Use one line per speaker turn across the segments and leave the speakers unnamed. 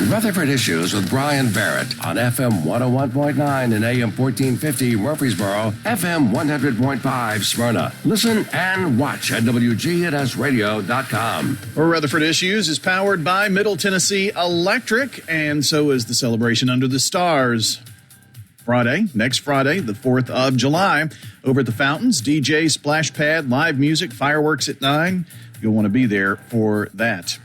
Rutherford Issues with Bryan Barrett on FM 101.9 and AM 1450 Murfreesboro, FM 100.5 Smyrna. Listen and watch at WGNSradio.com.
Rutherford Issues is powered by Middle Tennessee Electric, and so is the celebration under the stars. Next Friday, the 4th of July, over at the Fountains, DJ, splash pad, live music, fireworks at 9. You'll want to be there for that.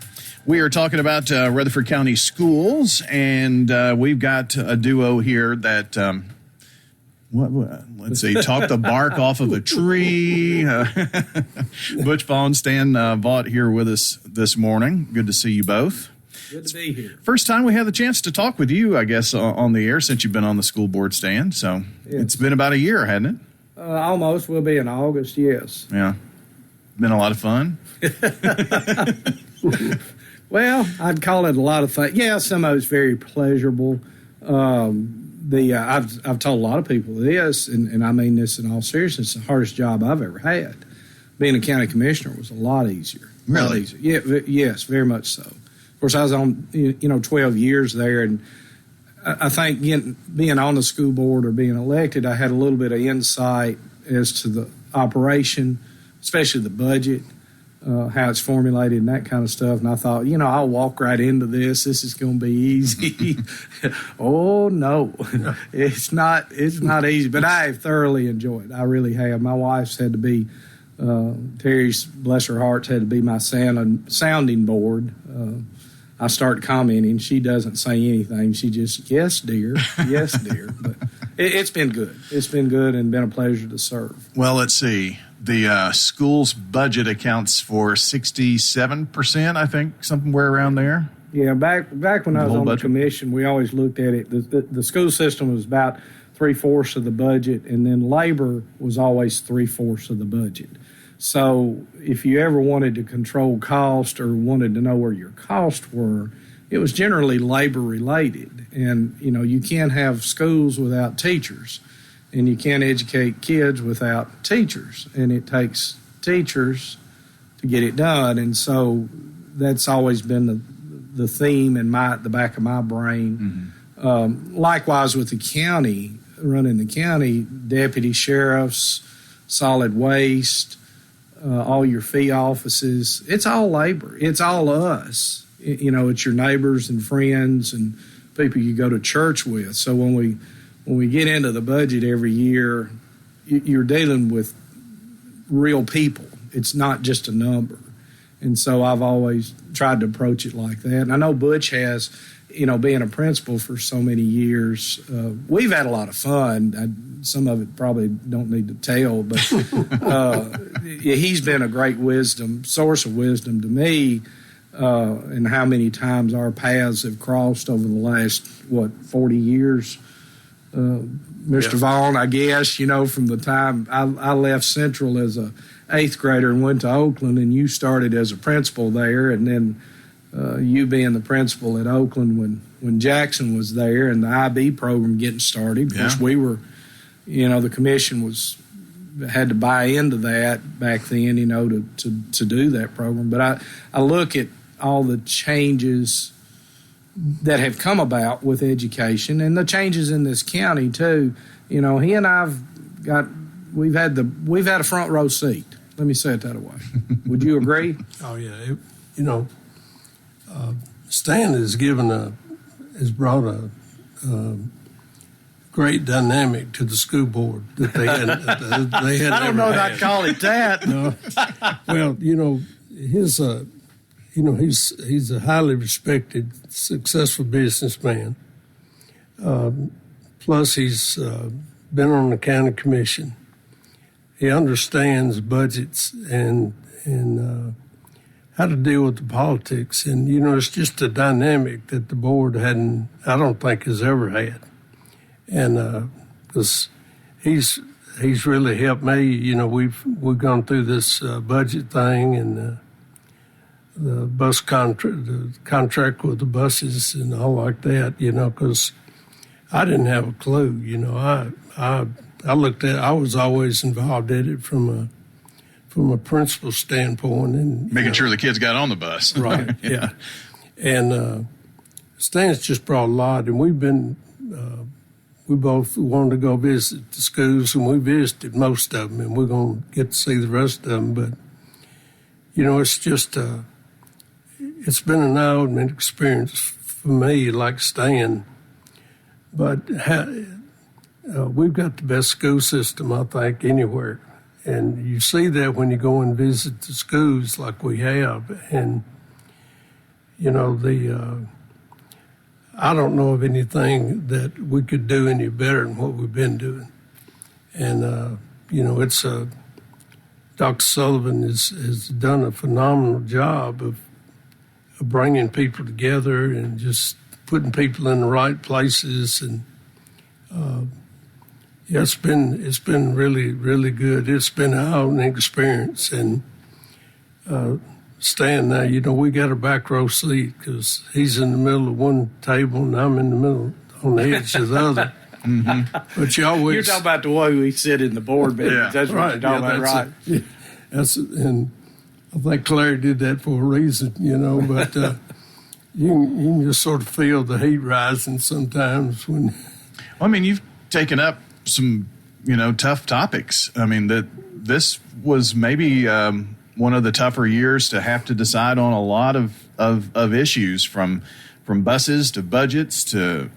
We are talking about Rutherford County Schools, and we've got a duo here that, let's see, talk the bark off of a tree. Butch Vaughn, Stan Vaught here with us this morning. Good to see you both.
Good to be here.
First time we had the chance to talk with you, I guess, on the air since you've been on the school board, Stan. So It's been about a year, hasn't it?
Almost. Will be in August, yes.
Yeah. Been a lot of fun?
Well, I'd call it a lot of fun. Yeah, some of it's very pleasurable. I've told a lot of people this, and I mean this in all seriousness, the hardest job I've ever had. Being a county commissioner was a lot easier.
Really?
A lot easier. Yeah, yes, very much so. Of course, I was on 12 years there, and I think being on the school board or being elected, I had a little bit of insight as to the operation, especially the budget, how it's formulated and that kind of stuff. And I thought, I'll walk right into this. This is going to be easy. Oh, no, it's not easy. But I have thoroughly enjoyed it. I really have. My wife's had to be, Terry's, bless her heart, had to be my sounding board. I start commenting. She doesn't say anything. She just, yes, dear, yes, dear. But it's been good. It's been good and been a pleasure to serve.
Well, let's see. The school's budget accounts for 67%, I think, somewhere around there.
Yeah, back when I was on the commission, we always looked at it. The school system was about 3/4 of the budget, and then labor was always 3/4 of the budget. So if you ever wanted to control cost or wanted to know where your costs were, it was generally labor related. And, you can't have schools without teachers, and you can't educate kids without teachers. And it takes teachers to get it done. And so that's always been the theme in the back of my brain. Mm-hmm. Likewise with the county, running the county, deputy sheriffs, solid waste, all your fee offices, it's all labor. It's all us. It's your neighbors and friends and people you go to church with. So when we get into the budget every year, you're dealing with real people. It's not just a number. And so I've always tried to approach it like that. And I know Butch has, being a principal for so many years, we've had a lot of fun. Some of it probably don't need to tell, but he's been a great source of wisdom to me, and how many times our paths have crossed over the last, 40 years. Mr. Vaughn, I guess, from the time I left Central as a 8th grader and went to Oakland, and you started as a principal there, and then you being the principal at Oakland when Jackson was there and the IB program getting started. Of course, we were, the commission had to buy into that back then, to do that program. But I look at all the changes that have come about with education and the changes in this county too. He and we've had a front row seat. Let me say it that way. Would you agree?
Oh yeah. Stan has brought a great dynamic to the school board that they had.
I don't know if I'd call it that.
No. Well, he's a highly respected, successful businessman. Plus, he's been on the county commission. He understands budgets and how to deal with the politics. And, it's just a dynamic that the board I don't think has ever had. And because he's really helped me. We've gone through this budget thing and the bus contract, the contract with the buses and all like that, because I didn't have a clue. I was always involved in it from a principal standpoint and
making sure the kids got on the bus.
Right. Yeah. And Stan's just brought a lot, and we both wanted to go visit the schools, and we visited most of them, and we're going to get to see the rest of them. But, it's just, it's been an eye-opening experience for me, like Stan. But we've got the best school system, I think, anywhere. And you see that when you go and visit the schools like we have. And, I don't know of anything that we could do any better than what we've been doing. And, it's Dr. Sullivan has done a phenomenal job of bringing people together and just putting people in the right places. And, it's been really, really good. It's been an eye-opening experience. And Stan, now, we got a back row seat because he's in the middle of one table and I'm in the middle on the edge of the other. Mm-hmm. But you're
talking about the way we sit in the board meetings.
Yeah,
that's right. What you're talking about, right?
And I think Claire did that for a reason, but you can just sort of feel the heat rising sometimes when.
Well, I mean, you've taken up some, tough topics. I mean, this was maybe one of the tougher years to have to decide on a lot of issues from buses to budgets to,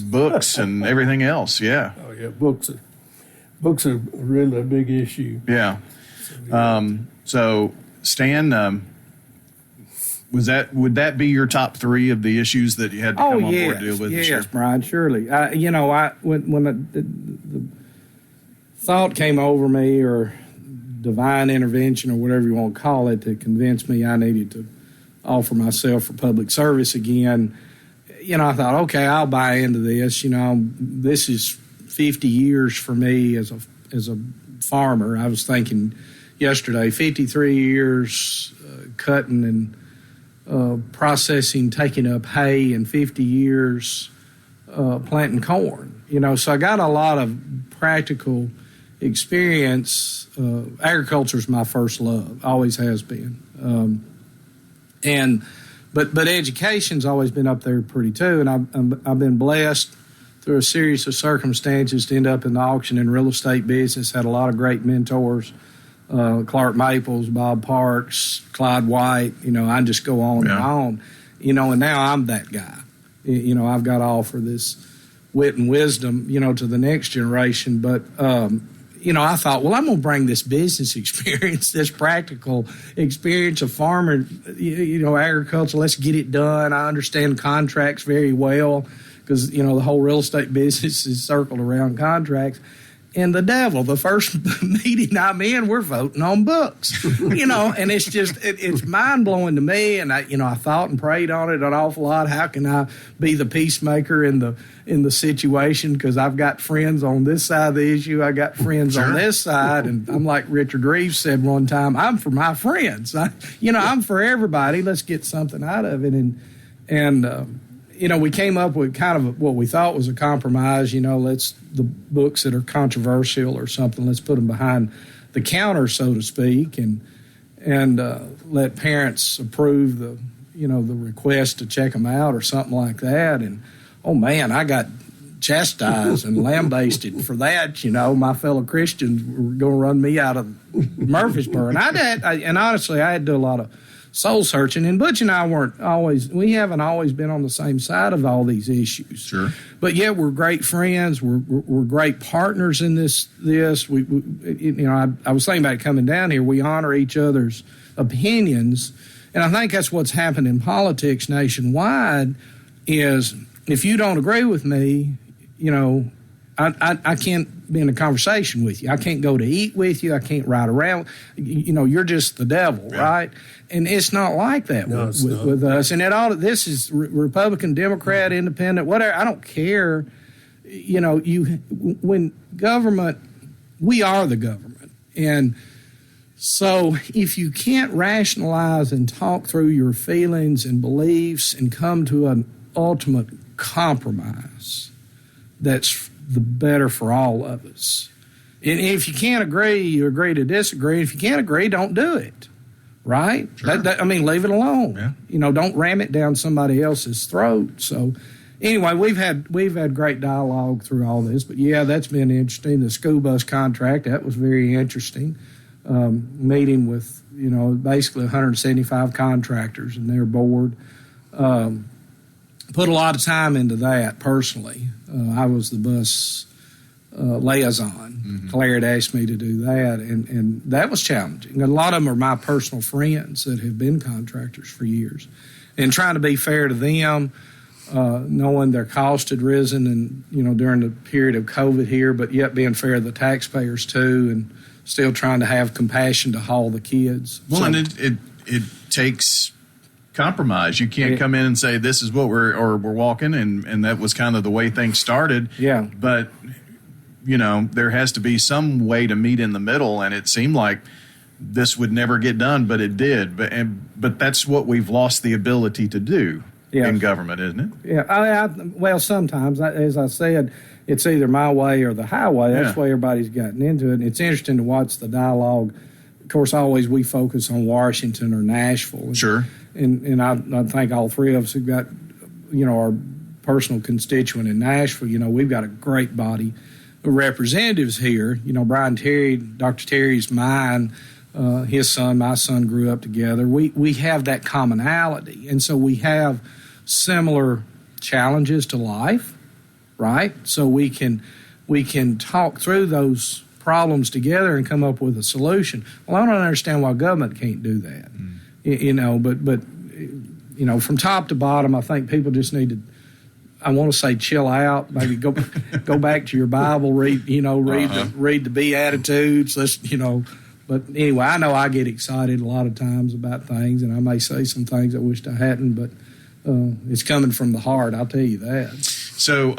books and everything else. Yeah.
Oh, yeah. Books are really a big issue.
Yeah. So Stan, would that be your top three of the issues that you had to come on board to deal with?
Yes, Brian, surely. When the thought came over me, or divine intervention, or whatever you want to call it, to convince me I needed to offer myself for public service again, I thought, okay, I'll buy into this. This is 50 years for me as a farmer. I was thinking yesterday, 53 years cutting and processing, taking up hay, and 50 years planting corn. So I got a lot of practical experience. Agriculture is my first love, always has been. But education's always been up there pretty too, and I've been blessed through a series of circumstances to end up in the auction and real estate business. Had a lot of great mentors, Clark Maples, Bob Parks, Clyde White. I just go on and on. And now I'm that guy. I've got to offer this wit and wisdom, to the next generation. But I thought, well, I'm going to bring this business experience, this practical experience of farmer, agriculture. Let's get it done. I understand contracts very well because, the whole real estate business is circled around contracts. And the devil, the first meeting I'm in, we're voting on books, and it's just, it's mind blowing to me. And I thought and prayed on it an awful lot. How can I be the peacemaker in the situation? Because I've got friends on this side of the issue. I got friends on this side. And I'm like Richard Reeves said one time, I'm for my friends. I'm for everybody. Let's get something out of it. And we came up with kind of what we thought was a compromise. Let's, the books that are controversial or something, let's put them behind the counter, so to speak, and let parents approve the request to check them out or something like that. And oh man, I got chastised and lambasted for that. My fellow Christians were going to run me out of Murfreesboro, and honestly, I had to do a lot of soul searching. And Butch and I we haven't always been on the same side of all these issues.
Sure.
But yet we're great friends. We're great partners in this. I was thinking about coming down here. We honor each other's opinions. And I think that's what's happened in politics nationwide is if you don't agree with me, I can't be in a conversation with you. I can't go to eat with you. I can't ride around. You're just the devil, right? And it's not like that with us. And this is Republican, Democrat, Independent, whatever. I don't care. When government, we are the government. And so if you can't rationalize and talk through your feelings and beliefs and come to an ultimate compromise, that's the better for all of us. And if you can't agree, you agree to disagree. If you can't agree, don't do it. right?
Sure.
Leave it alone.
Yeah.
Don't ram it down somebody else's throat. So anyway, we've had great dialogue through all this, but yeah, that's been interesting. The school bus contract, that was very interesting. Meeting with, basically 175 contractors and their board. Put a lot of time into that personally. I was the bus liaison. Mm-hmm. Claire had asked me to do that, and that was challenging. And a lot of them are my personal friends that have been contractors for years. And trying to be fair to them, knowing their cost had risen and, during the period of COVID here, but yet being fair to the taxpayers too, and still trying to have compassion to haul the kids.
Well, and it takes compromise. You can't come in and say this is what we're walking, and that was kind of the way things started.
Yeah.
But there has to be some way to meet in the middle, and it seemed like this would never get done, but it did. But that's what we've lost the ability to do in government, isn't it?
Yeah. Well, sometimes, as I said, it's either my way or the highway. That's the way everybody's gotten into it. And it's interesting to watch the dialogue. Of course, always we focus on Washington or Nashville.
Sure.
And I think all three of us have got, our personal constituent in Nashville. We've got a great body of representatives here. Brian Terry, Dr. Terry's mine, his son, my son grew up together. We have that commonality. And so we have similar challenges to life, right? So we can talk through those problems together and come up with a solution. Well, I don't understand why government can't do that. But from top to bottom, I think people just need to, I want to say, chill out. Maybe go back to your Bible, read the Beatitudes. But anyway, I know I get excited a lot of times about things, and I may say some things I wished I hadn't, but it's coming from the heart. I'll tell you that.
So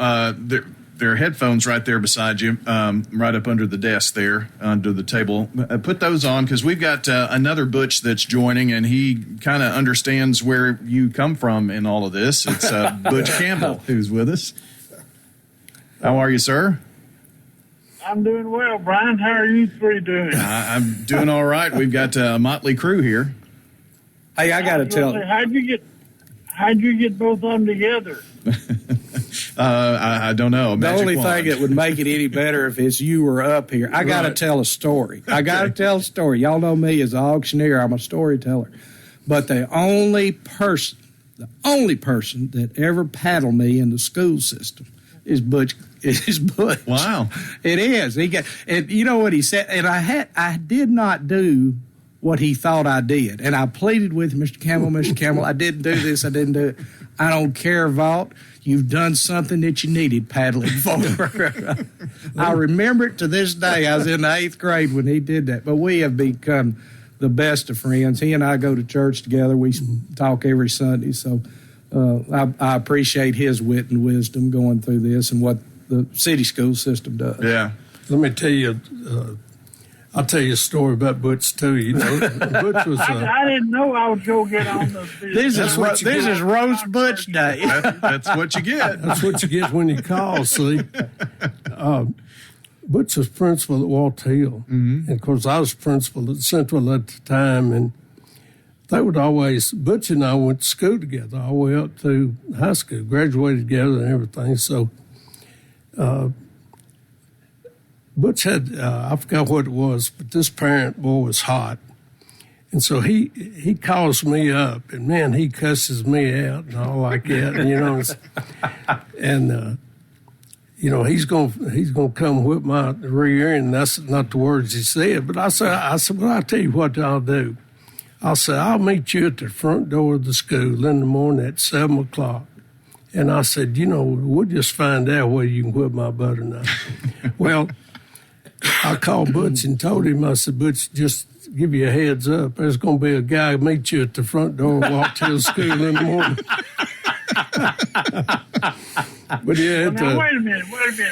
there are headphones right there beside you, right up under the desk there, under the table. Put those on, because we've got another Butch that's joining, and he kind of understands where you come from in all of this. It's Butch Campbell who's with us. How are you, sir?
I'm doing well, Brian. How are you three doing?
I'm doing all right. We've got a motley crew here.
Hey, I got to tell you.
How'd you get both of them together?
I don't know.
The only thing that would make it any better if it's you were up here. I got to tell a story. Y'all know me as an auctioneer. I'm a storyteller. But the only person that ever paddled me in the school system is Butch.
Wow.
It is. And you know what he said? And I did not do what he thought I did. And I pleaded with Mr. Campbell, I didn't do this, I didn't do it. I don't care, Vaught. You've done something that you needed paddling for. I remember it to this day. I was in the 8th grade when he did that. But we have become the best of friends. He and I go to church together. We talk every Sunday. So I appreciate his wit and wisdom going through this and what the city school system does.
Yeah.
Let me tell you, I'll tell you a story about Butch too. Butch was.
I didn't know I was going to get on the field.
This is roast Butch day.
That's what you get.
That's what you get when you call. See, Butch was principal at Walt Hill, and of course I was principal at Central at the time, and they would always. Butch and I went to school together all the way up to high school, graduated together and everything. So. Butch had, I forgot what it was, but this parent boy was hot. And so he calls me up, and man, he cusses me out and all like that, he's gonna come whip my rear end. That's not the words he said, but I said, well, I'll tell you what I'll do. I said, I'll meet you at the front door of the school in the morning at 7:00. And I said, we'll just find out whether you can whip my butt or not. Well, I called Butch and told him, I said, Butch, just give you a heads up. There's going to be a guy meet you at the front door of Walk to school in the morning. But yeah,
now, wait a minute.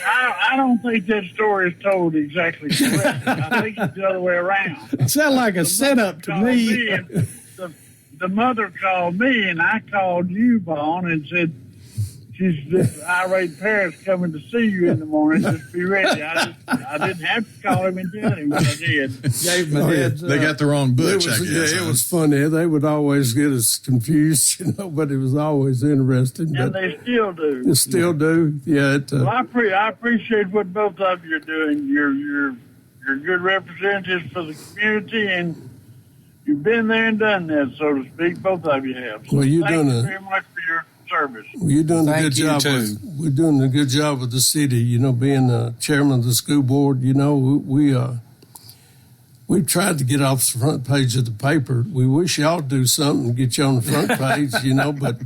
I don't think that story is told exactly correct. I think it's the other way around.
It sounded like a setup to me.
The mother called me, and I called you, Vaughn, and said, she's just irate parents coming to see you in the morning. Just be ready. I didn't have to call him and tell him, but I did.
Gave him a heads
They got the wrong Butch, I guess.
Yeah, it was funny. They would always get us confused, but it was always interesting.
And they still do.
They still do. Yeah.
Well, I appreciate what both of you are doing. You're good representatives for the community, and you've been there and done that, so to speak. Both of you have. So
well,
thank you very much for your service.
Well, you're doing a
Thank
good
you,
job.
too.
We're doing a good job with the city. You know, being the chairman of the school board. You know, we tried to get off the front page of the paper. We wish y'all do something and get you on the front page. You know, but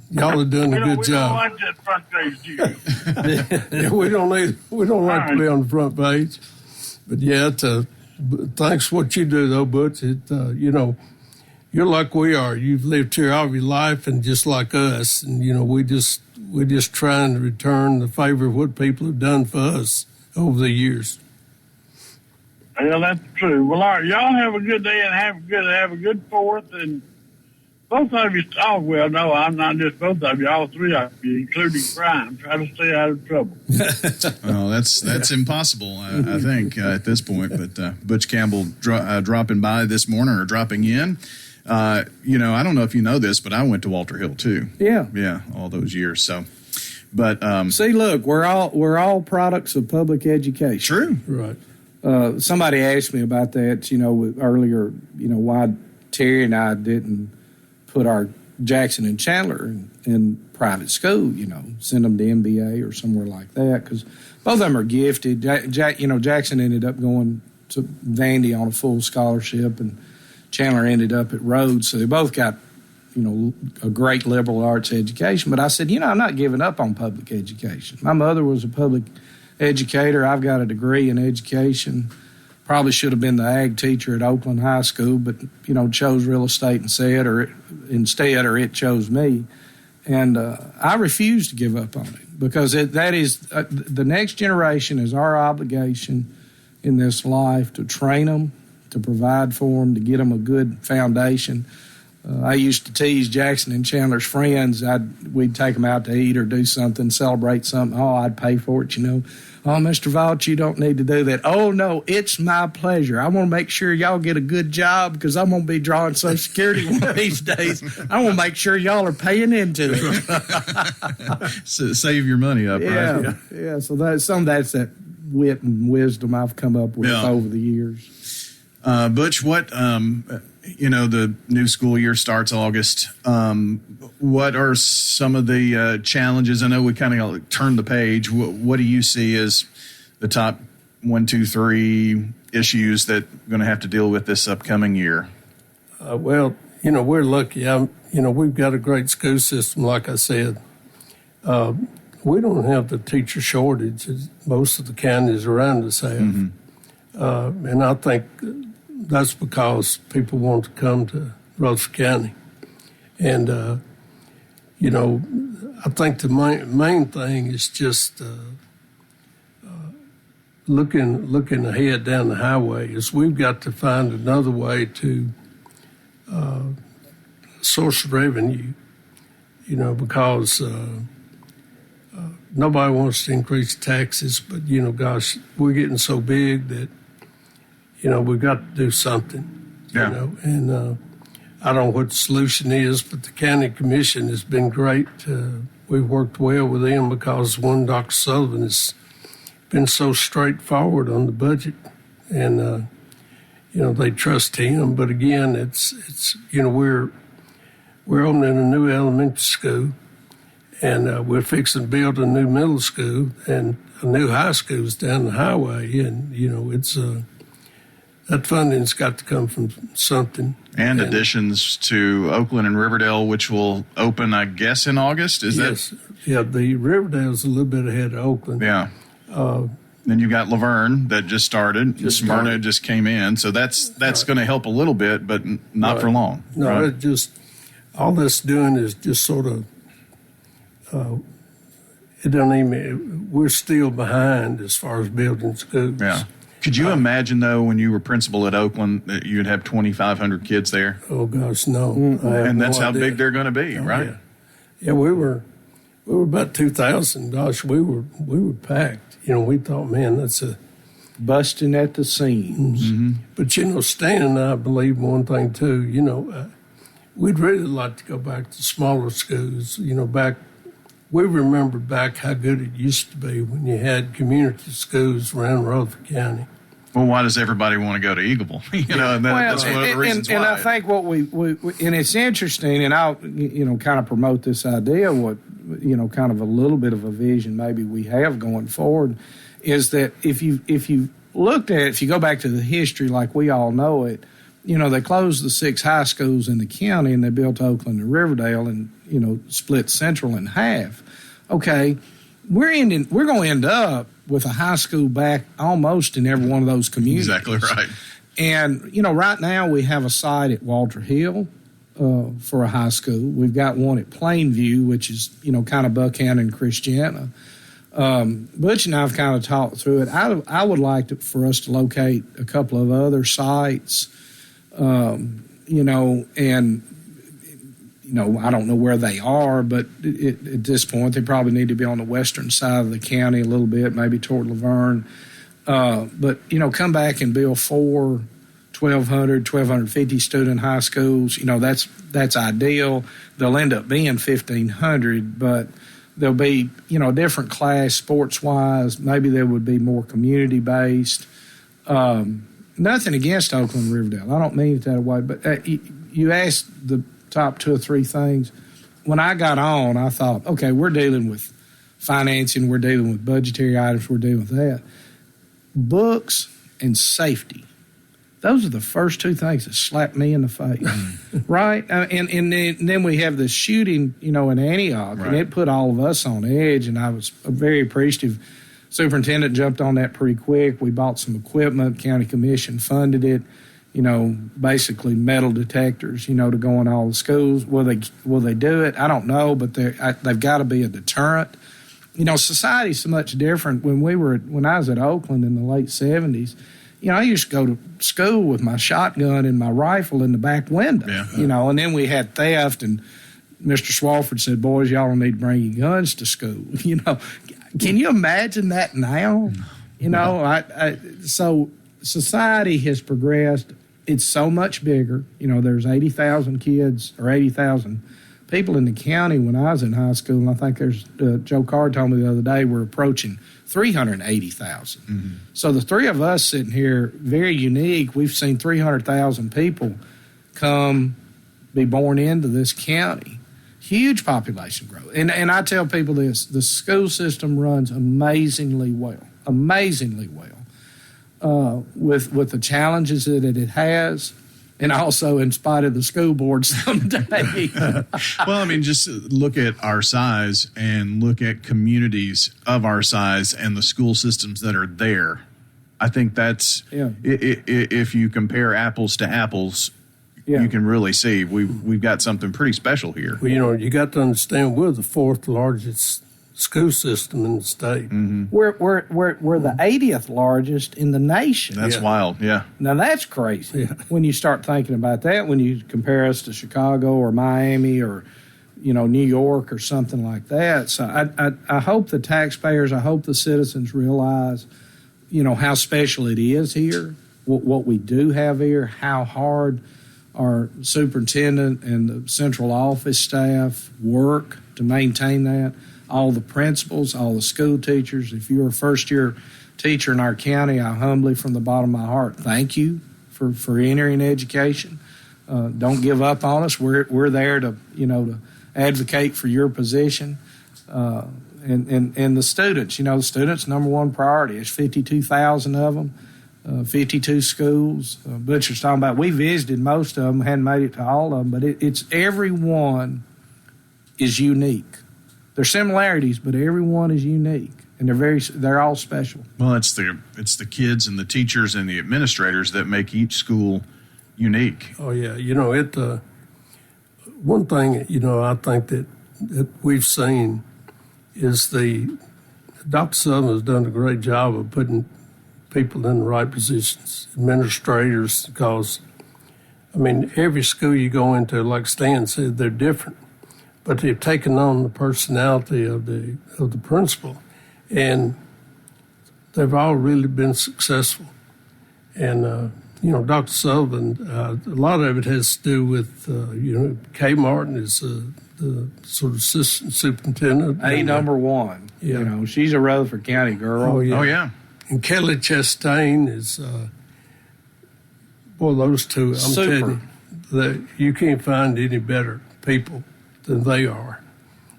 y'all are doing a good job.
We don't like that front page, do you?
Yeah, we don't like to be on the front page. But yeah, thanks for what you do though, Butch. You know, you're like we are. You've lived here all your life, and just like us. And you know, we're just trying to return the favor of what people have done for us over the years.
Well, that's true. Well, all right, y'all have a good day and have a good 4th. And both of you. Oh well, no, I'm not just both of you. All three of you, including Brian. Try to stay out of trouble.
Well, that's impossible, I think, at this point. But Butch Campbell dropping by this morning or dropping in. You know, I don't know if you know this, but I went to Walter Hill too.
Yeah,
all those years. So, but
see, look, we're all products of public education.
True,
right?
Somebody asked me about that. You know, earlier. You know, why Terry and I didn't put our Jackson and Chandler in private school. You know, send them to MBA or somewhere like that, because both of them are gifted. Jackson ended up going to Vandy on a full scholarship, and Chandler ended up at Rhodes, so they both got, you know, a great liberal arts education. But I said, you know, I'm not giving up on public education. My mother was a public educator. I've got a degree in education. Probably should have been the ag teacher at Oakland High School, but, you know, chose real estate instead, or it chose me. And I refuse to give up on it, because that is the next generation is our obligation in this life to train them, to provide for them, to get them a good foundation. I used to tease Jackson and Chandler's friends. We'd take them out to eat or do something, celebrate something. Oh, I'd pay for it, you know. Oh, Mr. Vaught, you don't need to do that. Oh, no, it's my pleasure. I want to make sure y'all get a good job, because I'm going to be drawing Social Security one of these days. I want to make sure y'all are paying into it.
So save your money up, right?
Yeah. So that's that wit and wisdom I've come up with over the years.
Butch, what, you know, the new school year starts August. What are some of the challenges? I know we kind of turned the page. What do you see as the top 1, 2, 3 issues that we're going to have to deal with this upcoming year?
Well, you know, we're lucky. You know, we've got a great school system, like I said. We don't have the teacher shortage as most of the counties around us have. Mm-hmm. And I think that's because people want to come to Rutherford County. And, you know, I think the main thing is just looking ahead down the highway is we've got to find another way to source revenue, you know, because nobody wants to increase taxes, but, you know, gosh, we're getting so big that, you know, we've got to do something, you know, and I don't know what the solution is, but the county commission has been great. We've worked well with them because one, Dr. Sullivan has been so straightforward on the budget, and, you know, they trust him. But again, it's you know, we're opening a new elementary school, and we're fixing to build a new middle school, and a new high school's down the highway, and, you know, it's that funding's got to come from something.
And additions to Oakland and Riverdale, which will open, I guess, in August. That?
Yeah, the Riverdale's a little bit ahead of Oakland.
Yeah. Then you've got Laverne that just started. Smyrna just came in. So that's going to help a little bit, but not for long.
No,
right?
It just, all that's doing is just sort of, it doesn't even, we're still behind as far as building schools.
Yeah. Could you imagine, though, when you were principal at Oakland, that you'd have 2,500 kids there?
Oh, gosh, no.
And that's how big they're going to be, right?
Yeah, we were we were about 2,000. Gosh, we were packed. We thought, man, that's a
busting at the seams.
Mm-hmm. But Stan and I believe one thing too. We'd really like to go back to smaller schools. We remember back how good it used to be when you had community schools around Rutherford County.
Well, why does everybody want to go to Eagleville? That's one of the reasons why.
And I think what we and it's interesting, and I'll kind of promote this idea. What kind of a little bit of a vision maybe we have going forward is that if you looked at it, if you go back to the history like we all know it, they closed the 6 high schools in the county and they built Oakland and Riverdale and split Central in half. Okay, we're going to end up with a high school back almost in every one of those communities.
Exactly right.
And, right now we have a site at Walter Hill for a high school. We've got one at Plainview, which is, kind of Buckhannon and Christiana. Butch and I have kind of talked through it. I would like for us to locate a couple of other sites, and I don't know where they are, but at this point, they probably need to be on the western side of the county a little bit, maybe toward Laverne. But come back and build 4 1,200, 1,250 student high schools. That's ideal. They'll end up being 1,500, but there'll be, a different class sports-wise. Maybe they would be more community-based. Nothing against Oakland Riverdale. I don't mean it that way, but you asked the top 2 or 3 things. When I got on, I thought, okay, we're dealing with financing, we're dealing with budgetary items, we're dealing with that. Books and safety. Those are the first 2 things that slapped me in the face, right? And then we have this shooting, in Antioch, right. And it put all of us on edge, and I was very appreciative. Superintendent jumped on that pretty quick. We bought some equipment. County Commission funded it. Basically metal detectors, to go in all the schools. Will they do it? I don't know, but they've got to be a deterrent. Society's so much different. When I was at Oakland in the late 70s, I used to go to school with my shotgun and my rifle in the back window, and then we had theft, and Mr. Swalford said, boys, y'all don't need to bring your guns to school. Can you imagine that now? So society has progressed. It's so much bigger. There's 80,000 kids or 80,000 people in the county when I was in high school, and I think there's Joe Carr told me the other day we're approaching 380,000. Mm-hmm. So the 3 of us sitting here, very unique. We've seen 300,000 people be born into this county. Huge population growth. And I tell people this, the school system runs amazingly well, with the challenges that it has, and also in spite of the school board someday.
Well, just look at our size and look at communities of our size and the school systems that are there. I think that's, if you compare apples to apples, you can really see we've got something pretty special here.
Well, you got to understand we're the 4th largest school system in the state.
Mm-hmm. We're the 80th largest in the nation.
That's wild, yeah.
Now that's crazy when you start thinking about that. When you compare us to Chicago or Miami or New York or something like that. So I hope the taxpayers, I hope the citizens realize how special it is here, what we do have here, how hard our superintendent and the central office staff work to maintain that. All the principals, all the school teachers. If you're a first-year teacher in our county, I humbly, from the bottom of my heart, thank you for entering education. Don't give up on us. We're there to advocate for your position. And the students, the students' number one priority is 52,000 of them. 52 schools. Butch was talking about, we visited most of them, hadn't made it to all of them, but it's every one is unique. There's similarities, but every one is unique, and they're all special.
Well, it's the kids and the teachers and the administrators that make each school unique.
Oh yeah, one thing I think that we've seen is Dr. Southern has done a great job of putting people in the right positions, administrators, because, every school you go into, like Stan said, they're different. but they've taken on the personality of the principal, and they've all really been successful. And Dr. Sullivan, a lot of it has to do with Kay Martin is the sort of assistant superintendent.
Number one.
Yeah.
She's a Rutherford County girl.
Oh, yeah.
And Kelly Chastain is, those two, I'm
Super.
telling you, that you can't find any better people than they are.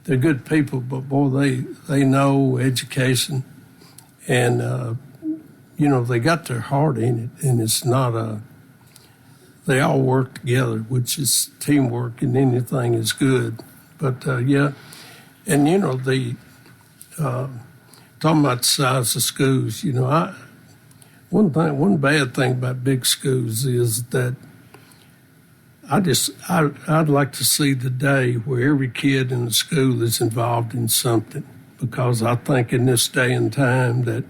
They're good people, but boy, they know education, and they got their heart in it, and it's not they all work together, which is teamwork, and anything is good. But talking about the size of schools, one bad thing about big schools is that I'd like to see the day where every kid in the school is involved in something, because I think in this day and time that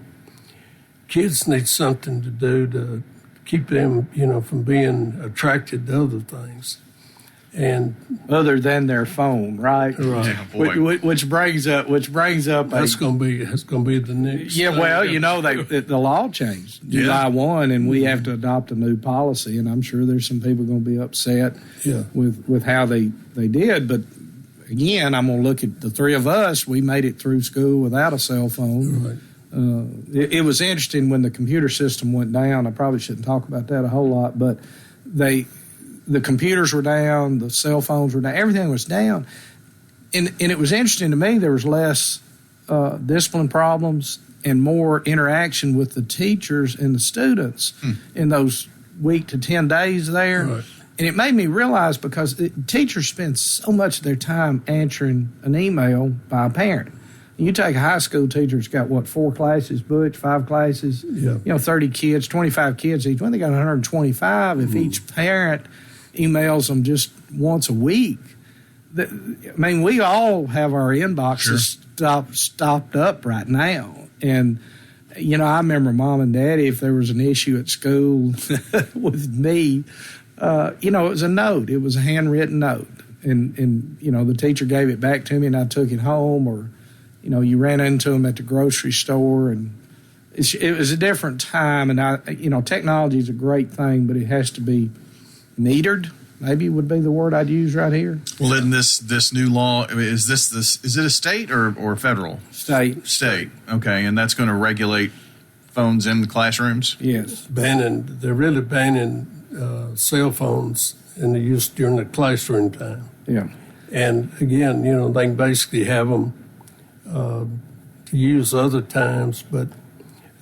kids need something to do to keep them, from being attracted to other things. And
other than their phone, right?
Right.
Yeah, boy.
Which brings up.
That's going to be the next.
Yeah, well, the law changed July 1, and we have to adopt a new policy, and I'm sure there's some people going to be upset with how they did. But again, I'm going to look at the three of us. We made it through school without a cell phone.
Right.
It was interesting when the computer system went down. I probably shouldn't talk about that a whole lot, but the computers were down, the cell phones were down, everything was down. And it was interesting to me, there was less discipline problems and more interaction with the teachers and the students in those week to 10 days there.
Right.
And it made me realize, because teachers spend so much of their time answering an email by a parent. You take a high school teacher that's got, 4 classes, Butch, 5 classes, 30 kids, 25 kids each. When they got 125, if each parent emails them just once a week, we all have our inboxes stopped up right now. And, I remember Mom and Daddy, if there was an issue at school with me, it was a note. It was a handwritten note. And the teacher gave it back to me and I took it home, or you ran into them at the grocery store, and it was a different time. And technology is a great thing, but it has to be metered. Maybe would be the word I'd use right here.
Well, in this new law, is it a state or federal?
State.
State. Okay, and that's going to regulate phones in the classrooms?
Yes.
They're really banning cell phones and the use during the classroom time.
Yeah.
And again, they can basically have them to use other times, but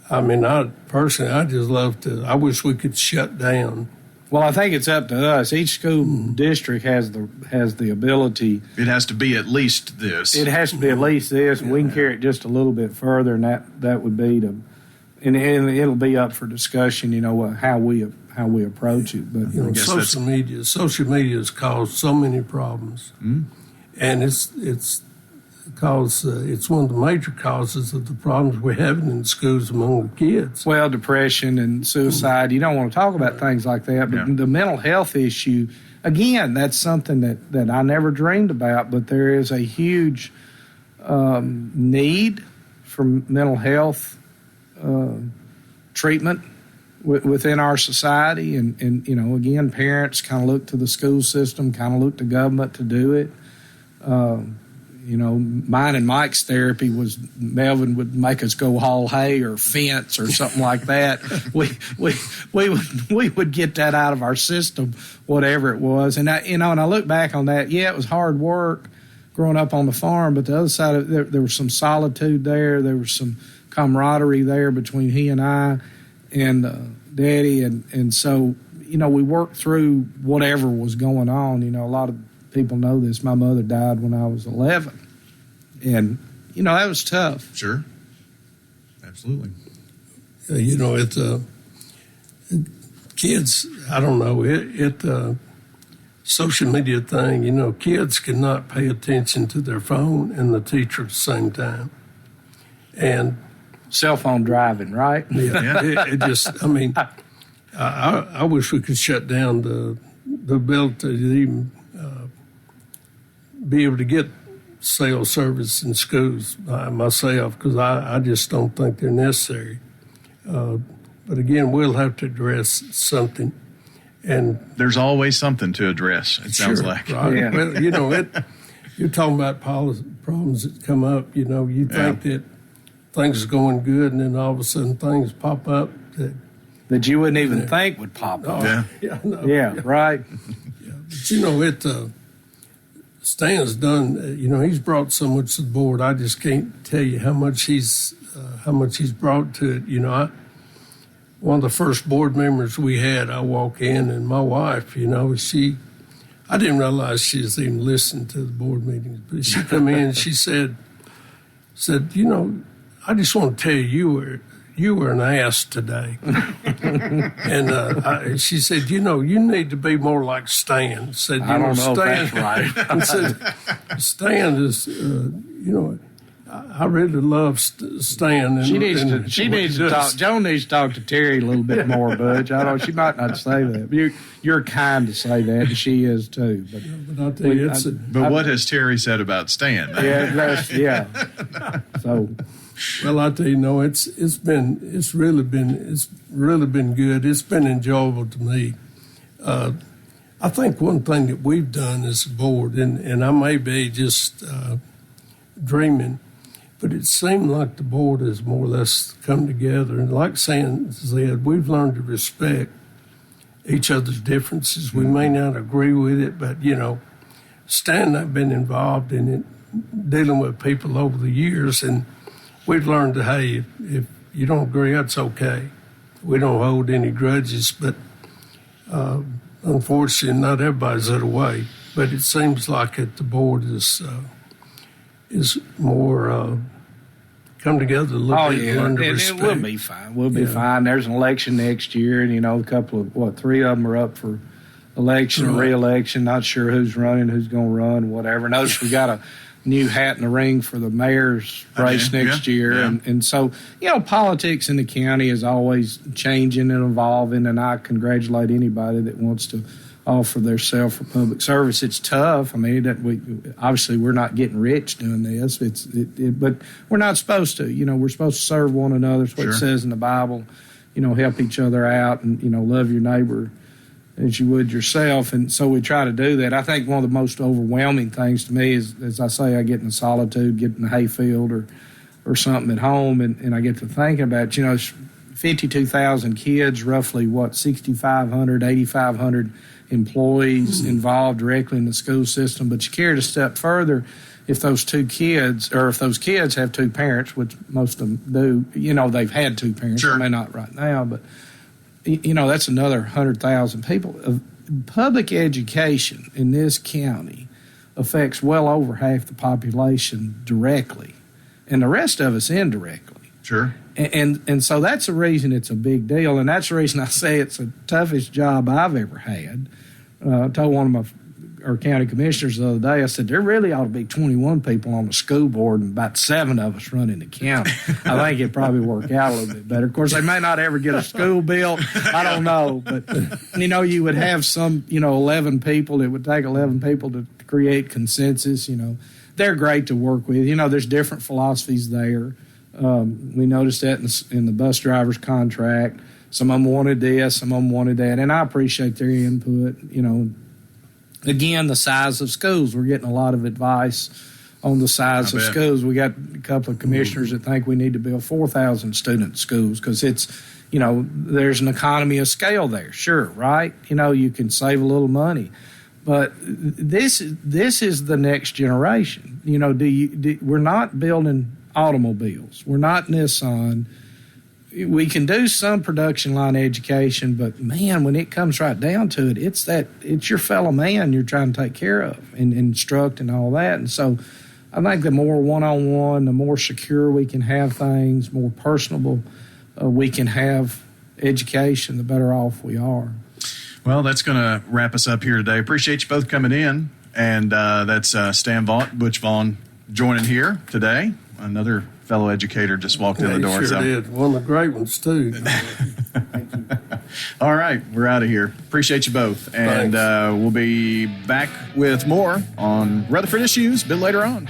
I just love to. I wish we could shut down.
Well, I think it's up to us. Each school district has the ability.
It has to be at least this.
It has to be at least this, and we can carry it just a little bit further, and that would be and it'll be up for discussion. How we approach it, but
social media has caused so many problems, and it's because it's one of the major causes of the problems we're having in schools among the kids.
Well, depression and suicide, you don't want to talk about things like that, but the mental health issue, again, that's something that I never dreamed about, but there is a huge need for mental health treatment within our society, and again, parents kind of look to the school system, kind of look to government to do it. Mine and Mike's therapy was Melvin would make us go haul hay or fence or something like that. We would get that out of our system, whatever it was. And I look back on that. Yeah, it was hard work growing up on the farm, but the other side of it, there was some solitude there. There was some camaraderie there between he and I and Daddy, and so we worked through whatever was going on. A lot of people know this. My mother died when I was 11. And, that was tough.
Sure. Absolutely.
Kids, I don't know, social media thing, kids cannot pay attention to their phone and the teacher at the same time. And
cell phone driving, right?
Yeah. It just, I wish we could shut down the ability to even be able to get cell service in schools myself, because I just don't think they're necessary. But again, we'll have to address something. And
there's always something to address, it sounds like.
Right?
Yeah.
Well, you're talking about policy problems that come up. You think that things are going good, and then all of a sudden things pop up
that you wouldn't even think would pop up.
Right. But Stan's done. He's brought so much to the board. I just can't tell you how much he's brought to it. One of the first board members we had, I walk in, and my wife, I didn't realize she was even listening to the board meetings, but she come in and she said, I just want to tell you were an ass today. And she said, you need to be more like Stan. Said,
I don't know
Stan,
if that's right.
and said, Stan is, I really love Stan. And,
She needs to talk. Joan needs to talk to Terry a little bit more, Butch. She might not say that. But you're kind to say that, and she is too.
But I'll tell you,
what has Terry said about Stan?
So,
well, I tell you, it's really been good. It's been enjoyable to me. I think one thing that we've done as a board, and I may be just dreaming, but it seemed like the board has more or less come together. And like Sam said, we've learned to respect each other's differences. We may not agree with it, but, Stan and I have been involved in it, dealing with people over the years, and we've learned that, hey, if you don't agree, that's okay. We don't hold any grudges, but unfortunately, not everybody's that way. But it seems like the board is more come together a little bit. Learn to respect.
We'll be fine. We'll be fine. There's an election next year, and a couple of three of them are up for election and re-election. Not sure who's running, who's going to run, whatever. Notice we got a new hat in the ring for the mayor's race next year, and so politics in the county is always changing and evolving. And I congratulate anybody that wants to offer themselves for public service. It's tough. I mean, obviously we're not getting rich doing this. But we're not supposed to. We're supposed to serve one another. That's what it says in the Bible. Help each other out, and love your neighbor as you would yourself. And so we try to do that. I think one of the most overwhelming things to me is, as I say, I get in solitude, get in the hayfield or something at home, and I get to thinking about, 52,000 kids, roughly 6,500, 8,500 employees involved directly in the school system. But you carry it a step further, if those kids have two parents, which most of them do, they've had two parents, may not right now, but that's another 100,000 people. Public education in this county affects well over half the population directly, and the rest of us indirectly.
Sure.
And so that's the reason it's a big deal, and that's the reason I say it's the toughest job I've ever had. I told one of our county commissioners the other day, I said, there really ought to be 21 people on the school board and about 7 of us running the county. I think it'd probably work out a little bit better. Of course, they may not ever get a school built. I don't know. But, you would have some, 11 people. It would take 11 people to create consensus. They're great to work with. There's different philosophies there. We noticed that in the bus driver's contract. Some of them wanted this, some of them wanted that. And I appreciate their input, Again, the size of schools. We're getting a lot of advice on the size of schools. We got a couple of commissioners that think we need to build 4,000 student schools because it's, there's an economy of scale there. Sure, right? You can save a little money. But this is the next generation. We're not building automobiles. We're not Nissan. We can do some production line education, but man, when it comes right down to it, it's your fellow man you're trying to take care of and instruct and all that. And so I think the more one-on-one, the more secure we can have things, more personable we can have education, the better off we are.
Well, that's going to wrap us up here today. Appreciate you both coming in. And that's Stan Vaught, Butch Vaughn joining here today. Another fellow educator just walked in the door.
Sure did. One of the great ones, too.
All right, we're out of here. Appreciate you both. And we'll be back with more on Rutherford Issues a bit later on.